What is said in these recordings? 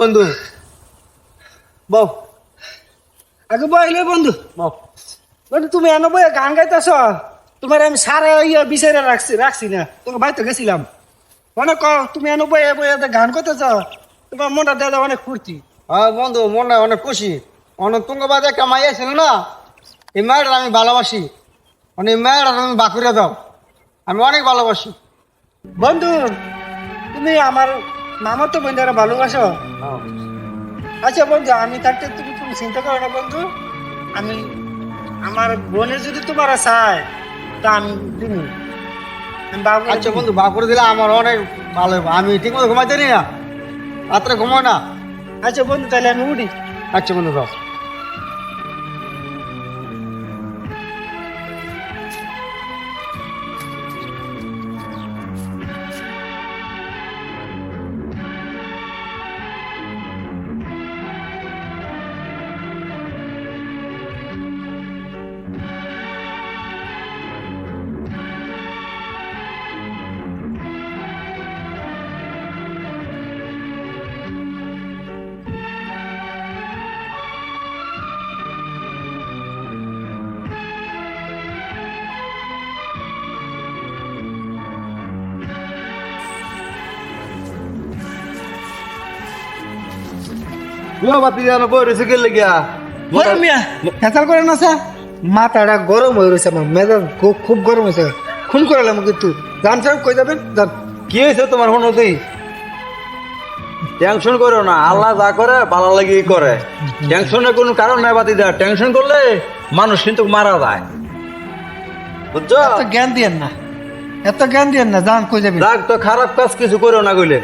বন্ধু বউ আগে বইলে বন্ধু বউ বন্ধু তুমি এনে বই গান গাইতেছ তোমার আমি সারা বিচারে রাখছি না তোমার বাড়িতে গেছিলাম অনেক তুমি এনে বই বই গান করতেছ তোমার মনটা দেওয়া অনেক ফুর্তি। বন্ধু মনে অনেক খুশি। অনেক তুঙ্গবাদে একটা মাইয়া ছিল না, এই মায়ের আমি ভালোবাসি। এই মায়ের আমি বাঁকুড়ে দাও, আমি অনেক ভালোবাসি। বন্ধু তুমি আমার মামার তো বন্ধুরা ভালোবাসো। আচ্ছা বন্ধু আমি থাকতে তুমি তুমি চিন্তা করো না বন্ধু, আমি আমার বোনের যদি তোমার চাই তা আমি দিন আচ্ছা বন্ধু, বাঁকুড়ে দিলে আমার অনেক ভালো হবে। আমি ঠিক মতো ঘুমাইতে পারি না, রাত্রে ঘুমাই না। আচ্ছা বন্ধু তাহলে আমি উঠি। আচ্ছা বন্ধু দাও। করে না স্যার, মাথাটা গরম হয়ে রয়েছে, আমার মেজাজ খুব গরম হয়েছে। খুন করালাম কিন্তু জান সাহেব কই যাবেন জান। কি হয়েছে তোমার হনতি? টেনশন করো না, আল্লাহ যা করে ভালো লাগি করে। টেনশনের কোনো কারণ নাই বাতি দা। টেনশন করলে মানুষ কিন্তু মারা যায়, বুঝছো? এত জ্ঞান দিয়েন না, এত জ্ঞান দিয়েন না, জান কই যাবেন। রাগ তো খারাপ কাজ কিছু করো না কইলে।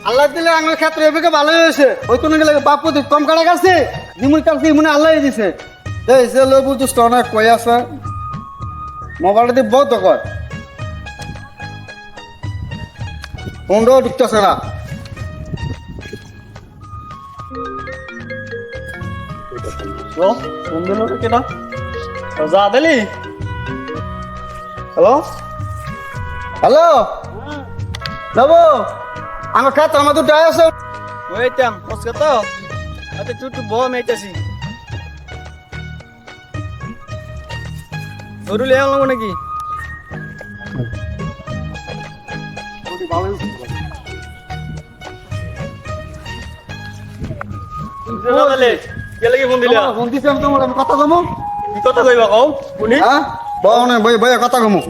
আল্লাহ দিলে আমার ক্ষেত্রে এদিকে ভালো হয়েছে। ওই কোনো গেলে বাপু কম কাটা গেছে নিমুন কাছে মনে আল্লাহ দিছে। এই সে লোক বুঝছিস তো অনেক কই আছে মোবাইলটা দিয়ে বহুত কয় ফোনটাও ঢুকতেছে না। ফোন দিল কেনা যা দিলি। হ্যালো হ্যালো যাবো আমার খাতা আমার দুটো আছে ওইটাম বসকে তো আচ্ছা একটু বম এইটাছি ধরু লে আনলাম নাকি কথা কমো কি কথা কইবা কও শুনি বনে বই বই কথা কমো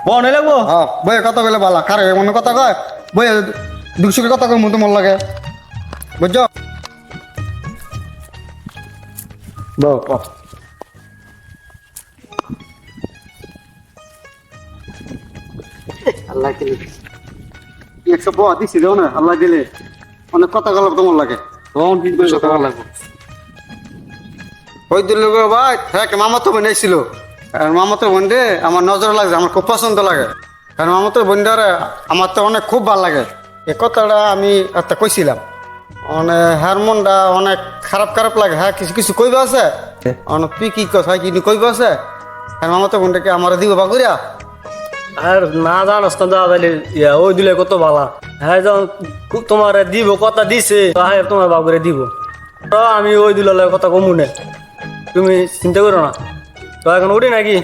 বনে লাগবো হ্যাঁ বই কথা কইলে ভালো কারে মনে কথা কয় বই দুশোর কথা কমো তোমার লাগে বুঝছো বউ আল্লাহ দিলে 100 দিছিল না আল্লাহ দিলে অনেক কথা গেল তোমার লাগে তখন কি করে কথা লাগবে ওই দিল ভাই হ্যাঁ মামা তো বানাইছিল আর মামা তো বোন আমার নজর লাগছে আমার খুব পছন্দ লাগে কারণ মামা তো বোনটারে আমার তো অনেক খুব ভালো লাগে এই কথাটা আমি একটা কইছিলাম মানে হ্যার মনটা অনেক খারাপ খারাপ লাগে হ্যাঁ কিছু কিছু কইবা আছে অনেক তুই কি কথা কিন্তু কইবা আছে হ্যাঁ মামা তো বোনটাকে আমার দিব বাগুরিয়া আর না জানোস না দাদা ওই দিলে কত ভালা হ্যাঁ যখন তোমার দিব কথা দিছে হ্যাঁ তোমার বাবুরে দিব তো আমি ওই দিলে কথা কমু না তুমি চিন্তা করো না তো এখন উঠি নাকি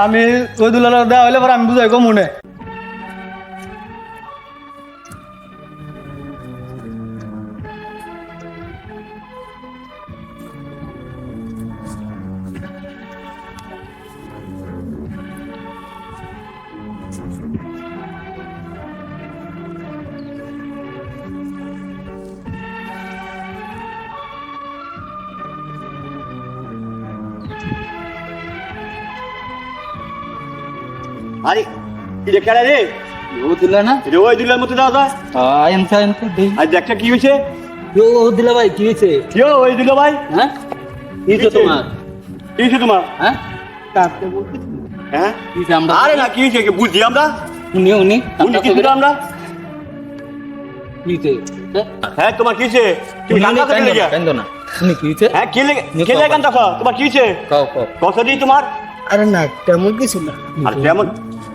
আমি ওই দিলে দেওয়া হইলে পরে আমি বুঝাই কমু না আরে এটা কেন রে ও দিলা না এটা ওই দিলার মতো দাদা এনসা এনসা দেই আর একটা কি হয়েছে ও দিলা ভাই কি হয়েছে কি হলো ওই দিল ভাই হ্যাঁ কিছে তোমার কিছে তোমার হ্যাঁ হ্যাঁ কিছে আমরা আরে না কিছে কি বুঝি আমরা উনি উনি উনি কি বুঝি আমরা কিছে হ্যাঁ তোমার কিছে তুমি কান্না করে গিয়া কেন না উনি কিছে হ্যাঁ কেলে কান্না তোমার কিছে কও কও কত দি তোমার আরে না তেমন কিছু না আর তেমন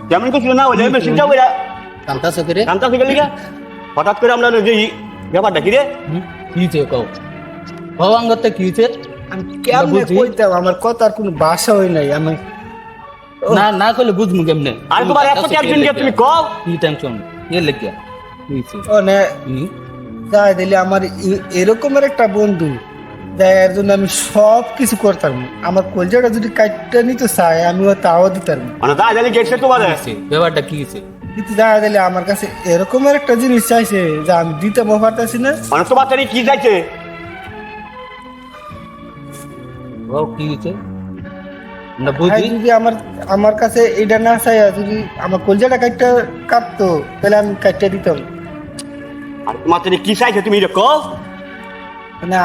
তেমন কিছু না ওই যে চিন্তা করে কান্তা সকরে কান্তা থেকে লিগা হঠাৎ করে আমরা যে ব্যাপারটা কি রে কিছে কও কও আঙ্গতে কিছে আমি কেমনে কইতাম আমার কথার কোনো ভাষা হয় নাই আমি না না কইলে বুঝমু কেমনে আর তোমার এত টেনশন কি তুমি কও কি টেনশন এ লাগিয়া কিছে ও না যাই দিলে আমার এরকমের একটা বন্ধু যাই এর জন্য আমি সব কিছু করতাম আমার কলজাটা যদি কাটতে নিতে চায় আমিও তাও দিতাম মানে দা জানি গেছে তোমার ব্যাপারটা কি হইছে কিন্তু যাই দিলে আমার কাছে এরকমের একটা জিনিস চাইছে যা আমি দিতে পারতেছি না মানে তোমার তারি কি যাইছে ও কি হইছে না ভাই বুঝি যদি আমার কাছে এটা না চাই যদি আমার কলজাটা কাটতো তাহলে আমি কাটতে দিতাম আর তোমার তারি কি চাইছে তুমি এটা কও না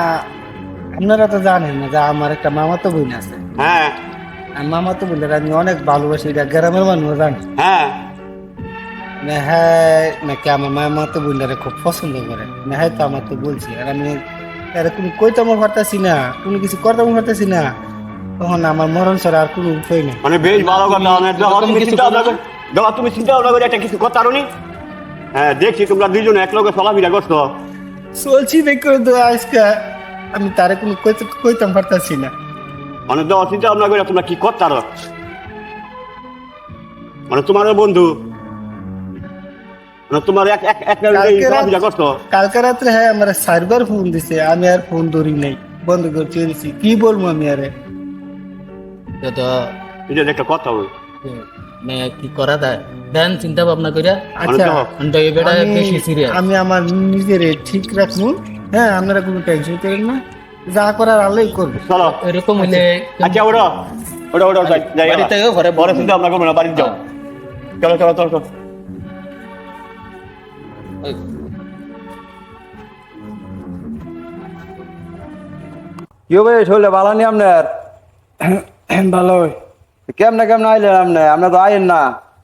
আপনারা তো জানেন না যে আমার একটা মামাতো বোন আছে হ্যাঁ আর মামাতো বোনের আমি অনেক ভালোবাসি এটা গ্রামের মানুষ জানে হ্যাঁ না হ্যাঁ নাকি আমার মামাতো বোনটারে খুব পছন্দ করে না হ্যাঁ তো আমার তো বলছি আর আমি কোনো কইতামও পারতাছি না কোনো কিছু করতামও পারতাছি না তখন আমার মরণ ছাড়া আর কোনো উপায় নেই মানে বেশ ভালো কথা মানে তুমি চিন্তা ভাবনা করে তুমি চিন্তা ভাবনা করে একটা কিছু কথা আরো হ্যাঁ দেখছি তোমরা দুইজন এক লগে চলাফেরা করছো চলছি দেখো তো আজকে আমি তারে কোনো কইতাম পারতাছি না মানে চিন্তা ভাবনা করে তোমরা কি করতে আরো মানে তোমার বন্ধু মানে তোমার এক চলাফেরা করছো কালকে রাত্রে হ্যাঁ আমার 4বার ফোন দিছে আমি আর ফোন ধরি নাই বন্ধ করে চলেছি কি বলবো আমি আরে তো এটা একটা কথা বল মানে কি করা যায় দেন চিন্তা ভাবনা কইরা আচ্ছা আন্টা এই বেটা বেশি সিরিয়াস আমি আমার নিজের ঠিক রাখবো হ্যাঁ আপনারা কোনো টেনশন করেন না যা করার আল্লাহই করবে চলো এরকম হইলে আচ্ছা ওটা যাই বাড়িতে ঘরে বড় চিন্তা ভাবনা করবো না বাড়িতে যাও চলো চলো চলো চলো কি হবে শৈলে ভালো নি আপনার ভালো কেমনে কেমনে আইলেন আপনি তো আইন না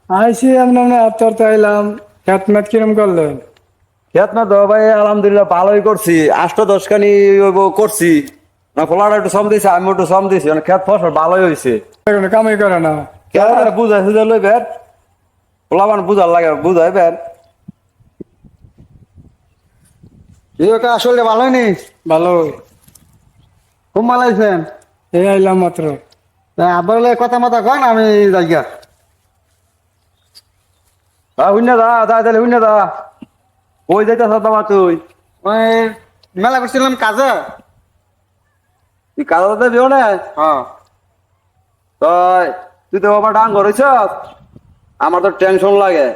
আইসি আপনার তোর তো আইলাম খেত মেত কিরম করলেন খেত না তো ভাই আলহামদুলিল্লাহ ভালোই করছি 8-10 খানি করছি না ফলাটা একটু সম দিয়েছে আমি একটু সম দিয়েছি মানে খেত ফসল ভালোই হয়েছে কামাই করে না বুঝাই সুঝাই লই বের ফলাবান বুঝার লাগে বুঝাই বের আসলে ভালোই নি ভালো খুব ভালো হয়েছেন এই আইলাম মাত্র আবার কথা মতো কন আমি যাইগা শূন্য দা তাহলে শূন্য দা ওই যাইতেছ তোমার তুই ওই মেলা করছিলাম কাজে তুই কাজে বিও না হ্যাঁ তুই তো বাবা ডাঙ্গর হইছ আমার তো টেনশন লাগে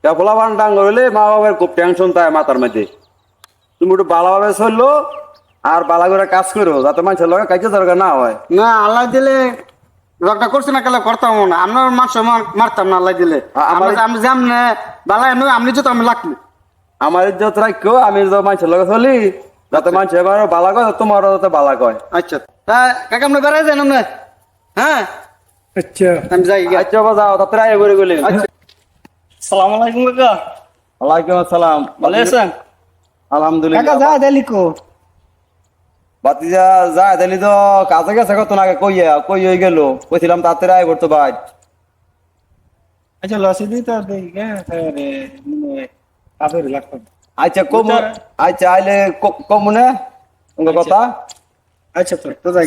ফলাবান ডাঙ্গর হইলে মা বাবার খুব টেনশন তাই মাথার মধ্যে তুমি একটু ভালোভাবে চললো আর বালা করে কাজ করো যাতে মানুষের লগে কাজে দরকার না হয় না আল্লাহ দিলে রকটা করছি না কেলে করতাম না আপনার মারছে মারতাম না আল্লাহ দিলে আমি যেমন বালাই নই আপনি তো আমি লাগলি আমার ইজ্জত রাখো আমি তো মানুষের লগে চলি যাতে মানুষ এবার বালা কয় তোমারও যাতে বালা কয় আচ্ছা কাকা আপনি বেড়াই যান আপনি হ্যাঁ আচ্ছা আমি যাই আচ্ছা বাবা যাও তাতে আয় করে গেলে সালাম আলাইকুম কাকা ওয়ালাইকুম আসসালাম ভালো আছেন আলহামদুলিল্লাহ যা দেলিকো বাতিজা যা দিলি তো কাজে গেছে কত না কই হয়ে গেল কইছিলাম তাতে আয় করতো ভাই আচ্ছা লসে দিই তো দেই আপের লাগতাম আচ্ছা কম আচ্ছা আইলে কম মনে তোমার কথা আচ্ছা তো যাই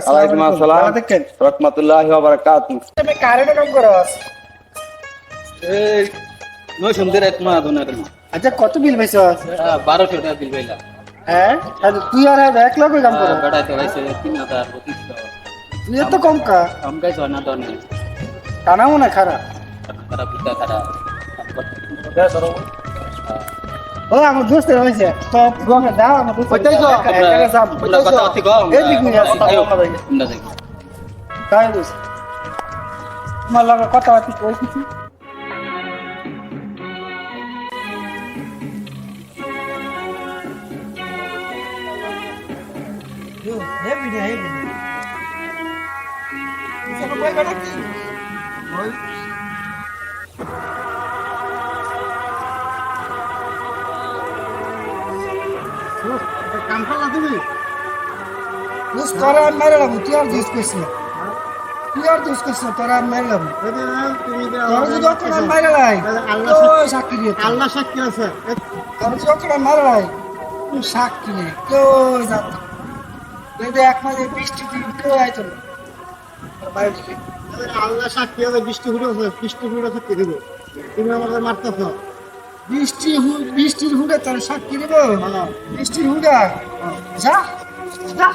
ওয়ালাইকুম আসসালাম রাহমাতুল্লাহি ওয়া বারাকাতুহু তুমি কারেন্ট কাম করস এই নয় সুন্দর এক মা দোনার আচ্ছা কত বিল পাইছস 1200 টাকা বিল পাইলা হ্যাঁ তুই আর এক লাখ কাম কর বেটা তো হইছে 3000 2500 তুই এত কম কা কম গাইছ না তো নেই কানা মনে খারাপ খারাপ বিটা খারাপ ও আমার দোস্ত হইছে তো গঙ্গা দাও আমার দোস্ত কইতাইছো আমরা কথা অতি কম এই দিক নিয়ে আসো তাই দোস্ত তোমার লাগে কথা অতি কইছি হেভি জায়গাটা কি ওই কাম করলা তুমি দোষ করা মেরে তুই আর দোষ করিস না তুই আর দোষ করিস না তোরা মেরে তোরা যদি অকড়া মেরে লাই সাক্ষী দিয়ে আল্লাহ সাক্ষী আছে তোরা যদি অকড়া মেরে লাই তুই সাক্ষী নেই কেউ যাত যদি এক মাঝে বৃষ্টি দিন কেউ আইতো না আল্লাহ সাক্ষী আছে বৃষ্টি হুড়ে সাক্ষী দেব তুমি আমাদের মারতেছ বৃষ্টির হুড়ে তোর সাক্ষী দেব বৃষ্টির হুড়ে যা যা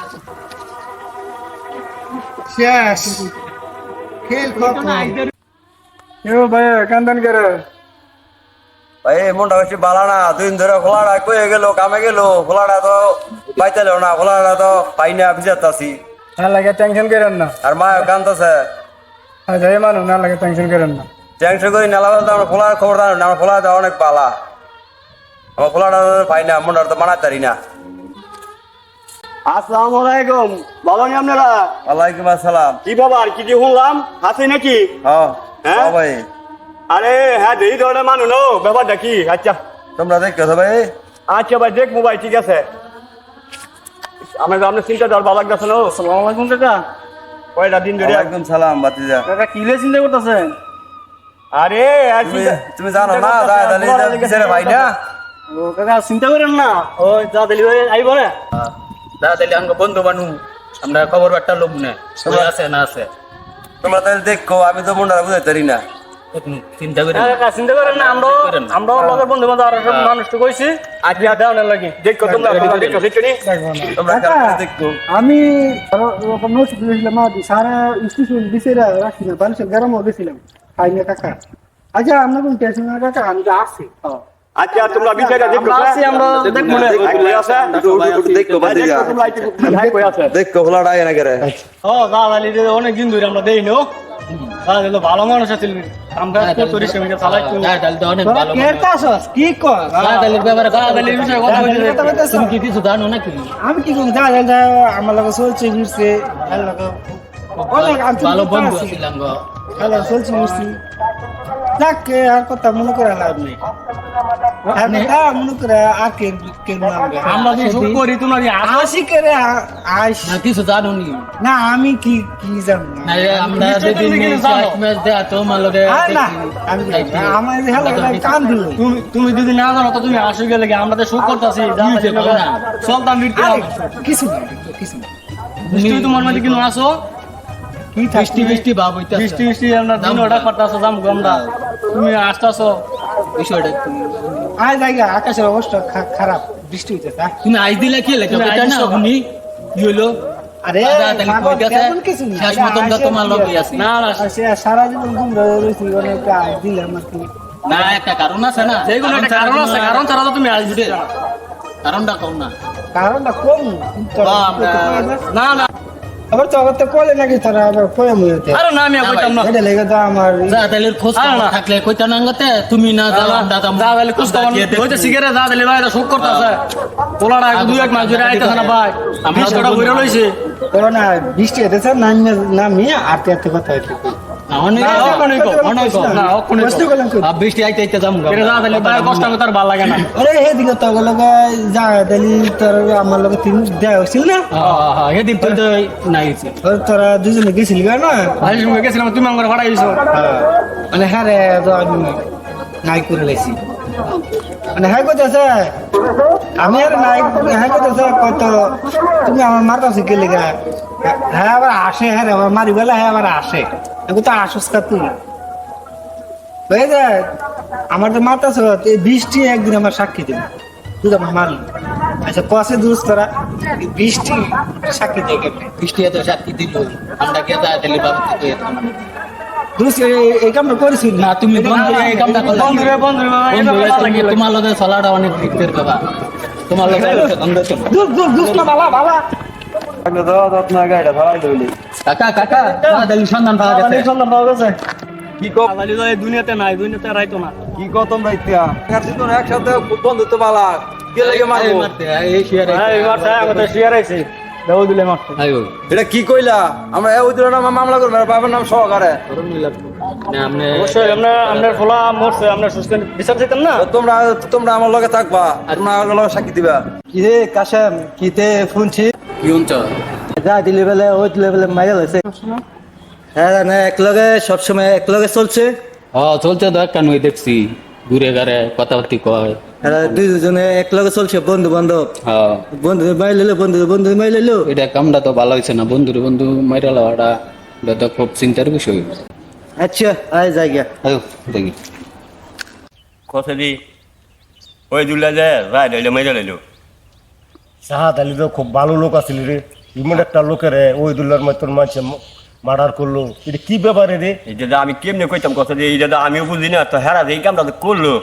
শেষ খেল ভাই কান্দান করে ভাই মনটা বেশি বালা না 2 দিন ধরে খোলাটা কয়ে গেল কামে গেল খোলাটা তো পাইতেলেও না খোলাটা তো পাই না ভিজাতাছি না লাগে টেনশন করেন না আর মা কান্দছে যাই মানুষ না লাগে টেনশন করেন না টেনশন করি না বলতে আমার খোলার খবর জানো না আমার খোলাটা অনেক বালা আমার খোলাটা পাই না মনটা তো বানাতে পারি না আসসালামু আলাইকুম ভালো নি আপনারা ওয়ালাইকুম আসসালাম কি বাবা আর কি শুনলাম হাসি নাকি হ্যাঁ হ্যাঁ? ভাই আরে হ্যাঁ দেরি ধরনের মানুষ নো ব্যাপারটা কি আচ্ছা তোমরা দেখছো ভাই আচ্ছা ভাই দেখ মোবাইল ঠিক আছে আপনার চিন্তা দেওয়ার ভালো লাগতেছে না আসসালামু আলাইকুম কাকা কয়টা দিন ধরে ওয়ালাইকুম সালাম বাতিজা কাকা কি লে চিন্তা করতেছেন আরে আর তুমি চিন্তা- তুমি জানো না চিন্তা করতেছে, দাদা খোলার লেগে কিসের ভাই না ও কাকা চিন্তা করেন না ওই যা ডেলিভারি আইব না দাদা আঙ্গ বন্ধু বানু আমরা খবর বার্তা লোক না সবাই আছে না আছে তোমরা তাহলে দেখো আমি তো মনটা বুঝাইতে পারি না চিন্তা করে কাকা চিন্তা করেন না আমরা লগের বন্ধু বান্ধব আর সব মানুষ তো কইছি আজকে দেওয়ার লাগি দেখো তোমরা দেখো দেখো নি তোমরা কালকে দেখো আমি নোট দিয়েছিলাম সারা স্টেশন দিছে রাখছি না বালিশের গরম গেছিলাম খাইনি কাকা আচ্ছা আমরা কোন টেনশন না কাকা আমি তো আসছি আচ্ছা তোমরা বিচারটা দেখো আমরা আছি, আমরা দেখবো না। কই আছে দেখো বাতিজা তোমরা একটু ভাই কই আছে দেখো খোলাটা আয় না করে ও দাদালি অনেক দিন ধরে আমরা দেই নো দাদা ভালো মানুষ আছে আমরা করি সেমিটা চালাই দাদা অনেক ভালো কেরতাছস কি কর দাদালির ব্যাপারে দাদালির বিষয়ে কথা বলতে তুমি কি কিছু জানো নাকি আমি কি করি দাদা আমার লগে চলছে ঘুরছে ভালো লাগে অনেক ভালো বন্ধু ছিলাম গো ভালো চলছে ঘুরছি যাক আর কথা মনে করে লাভ নেই আর কথা মনে করে আর কে মানবে আমরা যে সব করি তোমরা যে আসি করে আইস না কিছু জানো নি না আমি কি কি জানি না না আমরা যেদিন ম্যাচ দেয়া তো মালকে আর না আমি আমার ভালো কান দিল তুমি যদি না জানো তো তুমি আসো গেলে আমরা শো করতেছি চলতাম কিছু না কিছু না মিষ্টি তোমার মাঝে কিন্তু আসো কি বৃষ্টি বৃষ্টি ভাব হইতাছে বৃষ্টি বৃষ্টি আমরা দিন ওটা করতেছো যাম আমরা তুমি আসতেছো বিষয়টা একটু আজ জায়গা আকাশের অবস্থা খারাপ বৃষ্টি হইতেছে তুমি আইস দিলে কি লাগে তুমি এটা না আইসো। শুনি কি হলো আরে দাদা তাহলে কই গেছে তেমন কিছু না শেষ মতন তো তোমার লগে আছে না না সে সারা জীবন ঘুমরা রয়েছি অনেক আজ দিলাম আর কি না একটা কারণ আছে না যে কোনো একটা কারণ আছে কারণ ছাড়া তো তুমি আসবে কারণটা কম না কারণটা কম কিন্তু বা আমরা- না না আবার তো আবার তো কলে নাকি তারা আবার কয়ে মইতে আরে না আমি কইতাম না এটা লেগে তো আমার দাদালির খোঁজ আরে না। থাকলে কইতা না গতে তুমি না যাও দাদা দাদালি কুছ কর ওইটা সিগারেট দাদালি ভাই এটা শোক করতেছে পোলাটা দুই এক মাস ধরে আইতাছে না ভাই আমরা ছোট বইরা লইছে করোনা বৃষ্টি হইতেছে নামিয়ে আরতে আরতে কথা হইতে না অনেক না, অনেক কম, অনেক কম। না, অনেক কম। কষ্ট করলাম কি আর বৃষ্টি আইতে আইতে যাম এটা দাদালি ভাই কষ্ট করে তার ভালো লাগে না আরে হে দিকে তো লগে যা দিলি তোর আমার লগে তিন দেয়া হইছিল না এদিন তুই তো নাই গেছি তোরা দুজনে গেছিলি না ভাই সঙ্গে গেছিলাম তুমি আমার ভাড়া দিছো মানে হ্যাঁ রে তো আমি নাই করে লাইছি মানে হ্যাঁ করতেছে আমি আর নাই হ্যাঁ করতেছে কত তুমি আমার মারতাছি কে লেগা হ্যাঁ আবার আসে হ্যাঁ রে আমার মারি বেলা হ্যাঁ আবার আসে আমি তো আসস কা তুই হয়ে যায় আমার তো মারতাছ এই বৃষ্টি একদিন আমার সাক্ষী দিবে তুই তো আমার মারলি আচ্ছা কষে দুস তোরা এই বৃষ্টি সাক্ষী দিয়ে গেলে বৃষ্টি এত সাক্ষী দিল আমরা কে দাদালি বাবা থেকে দুস এই কামটা করেছি না তুমি বন্ধু এই কামটা করলে বন্ধু তোমার লগে চলাটা অনেক দিকতের বাবা তোমার লগে দুস না বাবা বাবা গাড়িটা ধরাই দিলি কাকা কাকা দাদালি সন্ধান পাওয়া গেছে সন্ধান পাওয়া গেছে কি কো দাদালি তো এই দুনিয়াতে নাই দুনিয়াতে রাইতো না কি কো তোমরা ইতিয়া একসাথে বন্ধুত্ব বালা কে লাগে মারবো মারতে এই শেয়ার এই বার তাই আমাদের শেয়ার আইছে ওই দিলে মারছে আইও এটা কি কইলা আমরা ওই দিল না মামলা করবো বাবার নাম সহকারে না আপনি অবশ্যই আপনার ফলা মরছে আপনার সুস্থ বিচার চাইতেন না তোমরা তোমরা আমার লগে থাকবা তোমরা আমার লগে সাক্ষী দিবা কিরে কাশেম কিতে শুনছি কি হচ্ছে যা দিলে বেলে ওই দিলে বেলে মাইরা লাগছে হ্যাঁ না একলগে সবসময় একলগে চলছে চলছে তো একটা নই দেখছি ঘুরে ঘাড়ে কথাবার্তি কয় দুজনে একলগে চলছে বন্ধু বান্ধব হ্যাঁ বন্ধু মাই লিলো বন্ধু মাই লিলো এটা কামটা তো ভালো হয়েছে না বন্ধু মাইরা লওয়াটা এটা তো খুব চিন্তার বিষয় আচ্ছা আয় যাই গিয়া আয়ো দেখি কথা দি ওই দুলা যে রায় লইলে মেরে লইলো সাহাদ আলী তো খুব ভালো লোক আছিল রে এমন একটা লোকের ওই দুল্লার মতন মানুষ মার্ডার করলো এটা কি ব্যাপারে রে এটা আমি কেমনে কইতাম কথা দিয়ে এটা আমিও বুঝি না তো হেরা এই কামটা তো করলো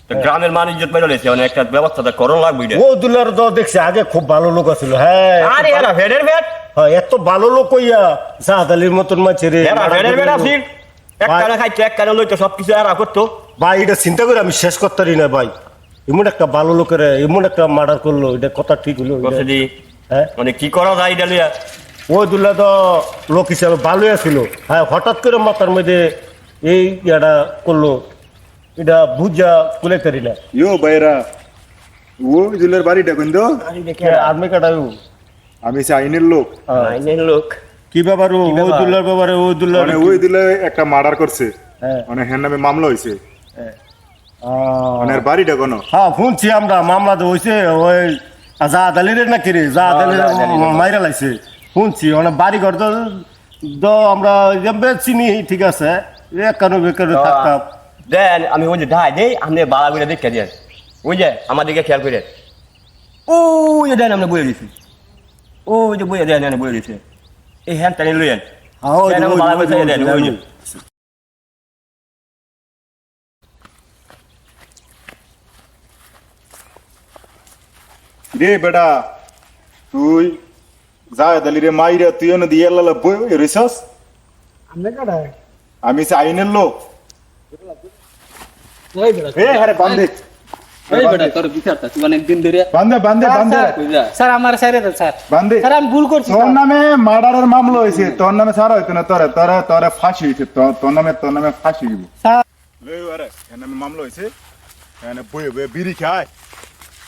তো গ্রামের মানুষ ইজ্জত মেরে লইছে মানে একটা ব্যবস্থাটা করণ লাগবে এটা ও দুল্লার তো দেখছি আগে খুব ভালো লোক আছিল হ্যাঁ আরে হেরা ভেড়ের ভেট হ্যাঁ এত ভালো লোক কইয়া সাহাদ আলীর মতন মানুষ রে হেরা ভেড়ের ভেট আসিল এক কানে খাইতো এক কানে লইতো সবকিছু হেরা করতো ভাই এটা চিন্তা করে আমি শেষ করতে পারি না ভাই এমন একটা ভালো লোকের এমন একটা মার্ডার করলো এটা কথা ঠিক হলো কথা দি হ্যাঁ মানে কি করা যায় এটা লিয়া ওই দুল্লা তো লোক হিসাবে ভালোই আছিল হ্যাঁ হঠাৎ করে মাথার মধ্যে এই ইয়াটা করলো এটা বুঝা কুলে করি না ইয়ো বাইরা ও জুলের বাড়িটা কোন তো আর্মি কাটাই আমি সে আইনের লোক লোক কি ব্যাপার ওই দুল্লার ব্যাপারে ওই দুল্লার মানে ওই দিলে একটা মার্ডার করছে হ্যাঁ। মানে হ্যাঁ নামে মামলা হয়েছে মানে এর বাড়িটা কোনো হ্যাঁ শুনছি আমরা মামলা তো হয়েছে ওই জাহাদ আলীর নাকি রে জাহাদ আলীর মাইরা লাইছে শুনছি মানে বাড়ি ঘর তো আমরা চিনি ঠিক আছে একানো বেকানো থাকতাম দেন আমি ওই যে ঢাই দেই আপনি বালা করে দেখে দেন ওই যে আমার দিকে খেয়াল করে ও যে দেন আমরা বইয়ে দিছি ও যে বইয়ে দেন বইয়ে দিছে এই হ্যান টানি লইয়েন হ্যাঁ, ওই যে, দেন ওই যে, বালা করে ওই যে, দেন ওই যে রে বেটা তুই জায়দ আলী রে মাইরা তুই এনে দিয়ে লালা বই রিসাস আমি সে আইনের লোক এ আরে বান্ধে এই বেটা তোর বিচারটা তুই অনেকদিন ধরে বান্ধে বান্ধে বান্ধে স্যার আমার সাইরে দেন স্যার বান্ধে স্যার আমি ভুল করছি তোর নামে মার্ডারের মামলা হয়েছে তোর নামে সারা হইতো না তোরে তোরে তোরে ফাঁসি হয়েছে তোর নামে ফাঁসি দিব স্যার লে আরে এর নামে মামলা হয়েছে এনে বই বিড়ি খায়